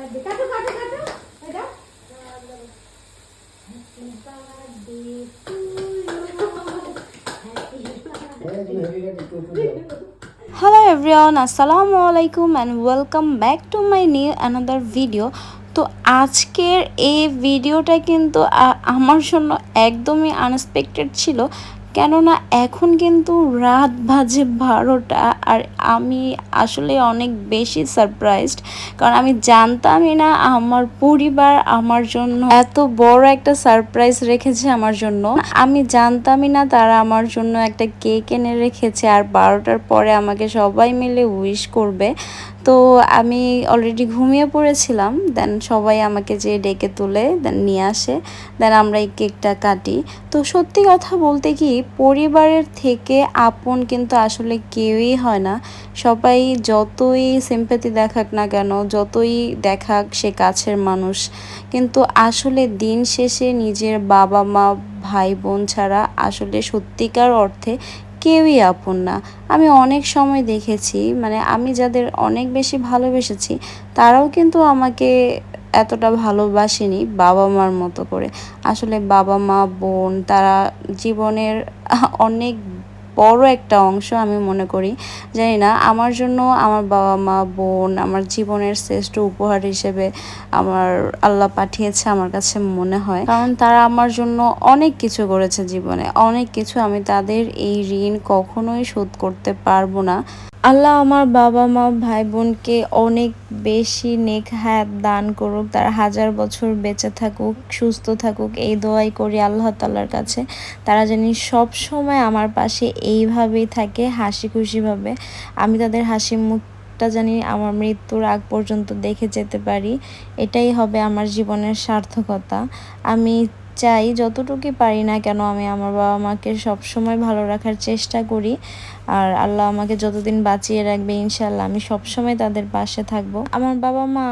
Hello everyone, assalamu alaikum and welcome back to my new another video. তো আজকের এই ভিডিওটা কিন্তু আমার জন্য একদমই আনএক্সপেক্টেড ছিল, কেননা এখন কিন্তু রাত বাজে 12টা আর আমি আসলে অনেক বেশি সারপ্রাইজড, কারণ আমি জানতামই না আমার পরিবার আমার জন্য এত বড় একটা সারপ্রাইজ রেখেছে আমার জন্য। আমি জানতামই না তারা আমার জন্য একটা কেক এনে রেখেছে আর 12টার পরে আমাকে সবাই মিলে উইশ করবে। তো আমি অলরেডি ঘুমিয়ে পড়েছিলাম, দেন সবাই আমাকে যে ডেকে তুলে দেন নিয়ে আসে, দেন আমরা এই কেকটা কাটি। তো সত্যি কথা বলতে কি, পরিবারের থেকে আপন কিন্তু আসলে কেউই হয় না। সবাই যতই সিম্প্যাথি দেখাক না কেন, যতই দেখাক সে কাছের মানুষ, কিন্তু আসলে দিন শেষে নিজের বাবা মা ভাই বোন ছাড়া আসলে সত্যিকার অর্থে কেউই আপন না। আমি অনেক সময় দেখেছি, মানে আমি যাদের অনেক বেশি ভালোবেসেছি তারাও কিন্তু আমাকে এতটা ভালোবাসেনি বাবা মার মতো করে। আসলে বাবা মা বোন তারা জীবনের অনেক বড় একটা অংশ আমি মনে করি। জানি না, আমার জন্য আমার বাবা মা বোন আমার জীবনের শ্রেষ্ঠ উপহার হিসেবে আমার আল্লাহ পাঠিয়েছে আমার কাছে মনে হয়, কারণ তারা আমার জন্য অনেক কিছু করেছে জীবনে, অনেক কিছু। আমি তাদের এই ঋণ কখনোই শোধ করতে পারবো না। আল্লাহ আমার বাবা মা ভাই বোনকে অনেক বেশি নেক হায়াত দান করুক, তারা 1000 বছর বেঁচে থাকুক, সুস্থ থাকুক, এই দোয়াই করি আল্লাহ তাআলার কাছে। তারা জানি সব সময় আমার পাশে এইভাবেই থাকে, হাসি খুশিভাবে। আমি তাদের হাসি মুখটা জানি আমার মৃত্যুর আগ পর্যন্ত দেখে যেতে পারি, এটাই হবে আমার জীবনের সার্থকতা। আমি চাই যতটুকুই পারি না কেন আমি আমার বাবা মাকে সবসময় ভালো রাখার চেষ্টা করি, আর আল্লাহ আমাকে যতদিন বাঁচিয়ে রাখবে ইনশাল্লাহ আমি সবসময় তাদের পাশে থাকবো। আমার বাবা মা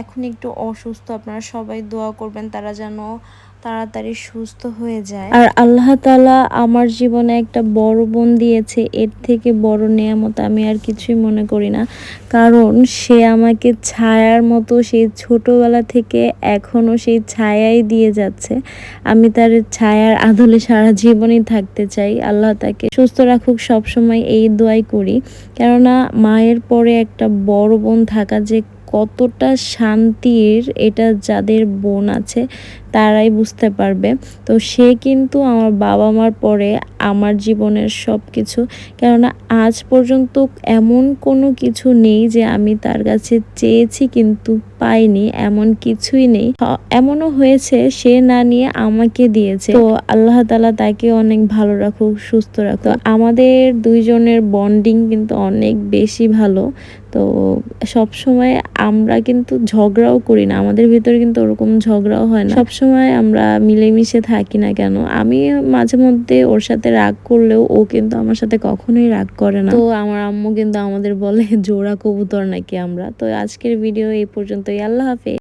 এখন একটু অসুস্থ, আপনারা সবাই দোয়া করবেন তারা যেন তাড়াতাড়ি সুস্থ হয়ে যায়। আর আল্লাহ তাআলা আমার জীবনে একটা বড় বোন দিয়েছে, এর থেকে বড় নেয়ামত আমি আর কিছুই মনে করি না, কারণ সে আমাকে ছায়ার মতো সেই ছোটবেলা থেকে এখনো সেই ছায়াই দিয়ে যাচ্ছে। আমি তার ছায়ার আদলে সারা জীবনই থাকতে চাই। আল্লাহ তাকে সুস্থ রাখুক সবসময়, এই দোয়াই করি। কেননা মায়ের পরে একটা বড় বোন থাকা যে কতটা শান্তির, এটা যাদের বোন আছে তারাই বুঝতে পারবে। তো সে কিন্তু আমার বাবা মার পরে আমার জীবনের সব কিছু, কেননা আজ পর্যন্ত এমন কোনো কিছু নেই যে আমি তার কাছে চেয়েছি কিন্তু পাইনি, এমন কিছুই নেই। এমনও হয়েছে সে না নিয়ে আমাকে দিয়েছে। তো আল্লাহ তাআলা তাকে অনেক ভালো রাখুক, সুস্থ রাখুক। আমাদের দুইজনের বন্ডিং কিন্তু অনেক বেশি ভালো। তো সব সময় আমরা কিন্তু ঝগড়াও করি না, আমাদের ভিতরে কিন্তু ওরকম ঝগড়াও হয় না। সবসময় আমরা মিলেমিশে থাকি না কেন। আমি মাঝে মধ্যে ওর সাথে রাগ করলেও ও কিন্তু আমার সাথে কখনোই রাগ করে না। তো আমার আম্মু কিন্তু আমাদের বলে জোড়া কবুতর নাকি আমরা। তো আজকের ভিডিও এই পর্যন্তই। আল্লাহ হাফেজ।